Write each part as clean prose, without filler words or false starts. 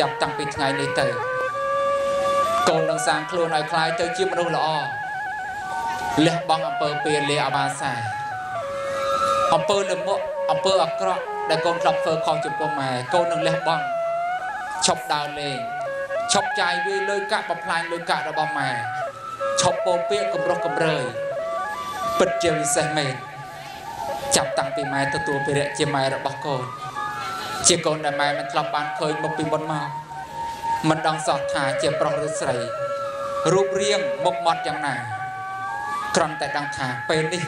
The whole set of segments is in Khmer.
ចាប់តាំងពីថ្ងៃនេះទៅកូននឹងសាងខ្លួនឲ្យคล้ายទៅជាមនុស្សល្អលះបង់អំពើពាលាអបាសាអំពើលំមុខអំពើអាក្រក់ដែលកូនធ្លាប់ធ្វើខុសចំពោះម៉ែកូននឹងលះបង់ឈប់ដើរលេងឈប់ចាយវាយលុយកាក់បំផ្លាញលុយកាក់របស់ម៉ែឈប់ពោលពាក្យគំរោះគំរើយពិតជាវិសេសមែនចាប់តាំងពីម៉ែទទួលភារៈជាម៉ែរបស់កូនជាកូនដែលម៉ែមិនធ្លាប់បានឃើញមកពីមុនមកមិនដឹងសោះថាជាប្រុសឬស្រីរូបរាងមុខមាត់យ៉ាងណាគ្រាន់តែដឹងថាពេលនេះ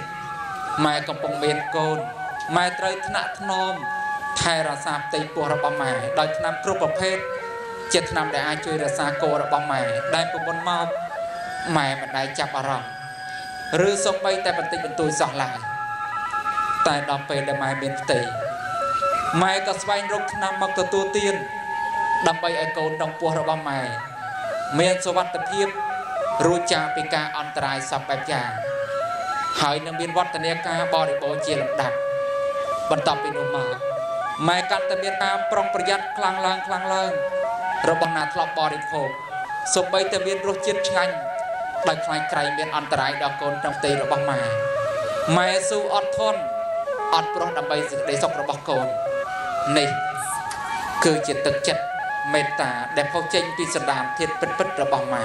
ម៉ែកំពុងមានកូនម៉ែត្រូវថ្នាក់ថ្នមថែរក្សាផ្ទៃពោះរបស់ម៉ែដោយថ្នាំគ្រប់ប្រភេទជាថ្នាំដែលអាចជួយរក្សាកូនរបស់ម៉ែដែលពីមុនមកម៉ែមិនដែលចាប់អារម្មណ៍ឬសូម្បីតែបន្តិចបន្តួចសោះឡើយតែដល់ពេលដែលម៉ែមានផ្ទៃម៉ែក៏ស្វែងរកថ្នាំមកទទួលទានដើម្បីឲ្យកូនក្នុងពោះរបស់ម៉ែមានសុវត្ថិភាពរួចចាកពីការអន្តរាយសពបែបយ៉ាងហើយនឹងមានវឌ្ឍនាការបរិបូរណ៍ជាលំដាប់បន្ទាប់ពីនោះមកម៉ែកាន់តែមានការប្រុងប្រយ័ត្នខ្លាំងឡើងរបស់ណាធ្លាប់បរិភោគសូម្បីតែមានរសជាតិឆ្ងាញ់ដោយខ្លាចក្រែងមានអន្តរាយដល់កូនក្នុងផ្ទៃរបស់ម៉ែម៉ែស៊ូអត់ធន់អត់ប្រោះដើម្បីសេចក្តីសុខរបស់កូននេះគឺជាទឹកចិត្តមេត្តាដែលផុសចេញពីសន្តានធាតុពិតរបស់ម៉ែ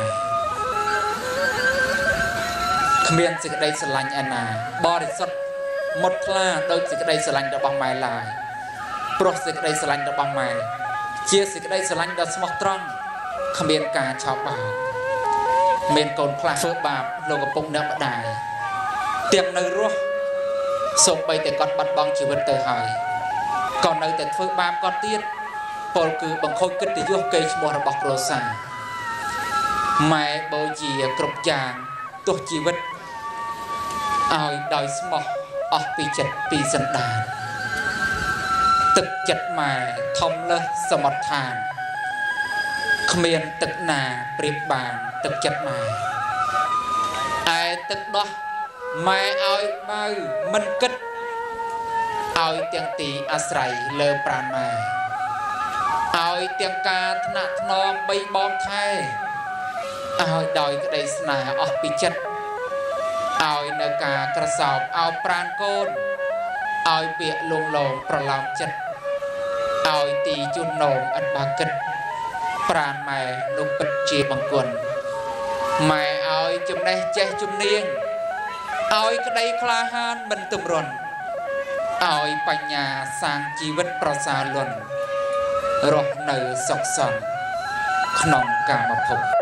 គ្មានសេចក្តីស្រឡាញ់ឯណាបរិសុទ្ធមុតថ្លាដោយសេចក្តីស្រឡាញ់របស់ម៉ែឡើយព្រោះសេចក្តីស្រឡាញ់របស់ម៉ែជាសេចក្តីស្រឡាញ់ដ៏ស្មោះត្រង់គ្មានការឆោបបោកមានកូនខ្លះធ្វើបាបលោកកំពុងនៅម្ដាយទាំងនៅរស់សូម្បីតែគាត់បាត់បង់ជីវិតទៅហើយក៏នៅតែធ្វើបាបគាត់ទៀតពលគឺបង្ខូចកិត្តិយសកេរ្តិ៍ឈ្មោះរបស់គ្រួសារម៉ែបូជាគ្រប់យ៉ាងទោះជីវិតឲ្យដោយស្មោះអស់ពីចិត្តពីសន្តានទឹកចិត្តម៉ែធំលើសសមុទ្រឋានគ្មានទឹកណាប្រៀបបានទឹកចិត្តម៉ែឯទឹកដោះម៉ែឲ្យបៅមិនគិតឲ្យទាំងទីអាស្រ័យលើប្រាណម៉ែឲ្យទាំងការថ្នាក់ថ្នមបីបងថែឲ្យដោយក្តីស្នេហ៍អស់ពីចិត្តឲ្យនៅការក្រសោបឲ្យប្រាណកូនឲ្យពាក្យលួងលោមប្រឡោមចិត្តឲ្យទីជូននោមឥតបាគិតប្រាណម៉ែនោះពិតជាបង្គន់ម៉ែឲ្យចំណេះចេះជំនាញឲ្យក្តីក្លាហានមិនទម្រន់ឲ្យបញ្ញាសាងជីវិតប្រសើរលន់រស់នៅសុខសន្តិក្នុងកាមភព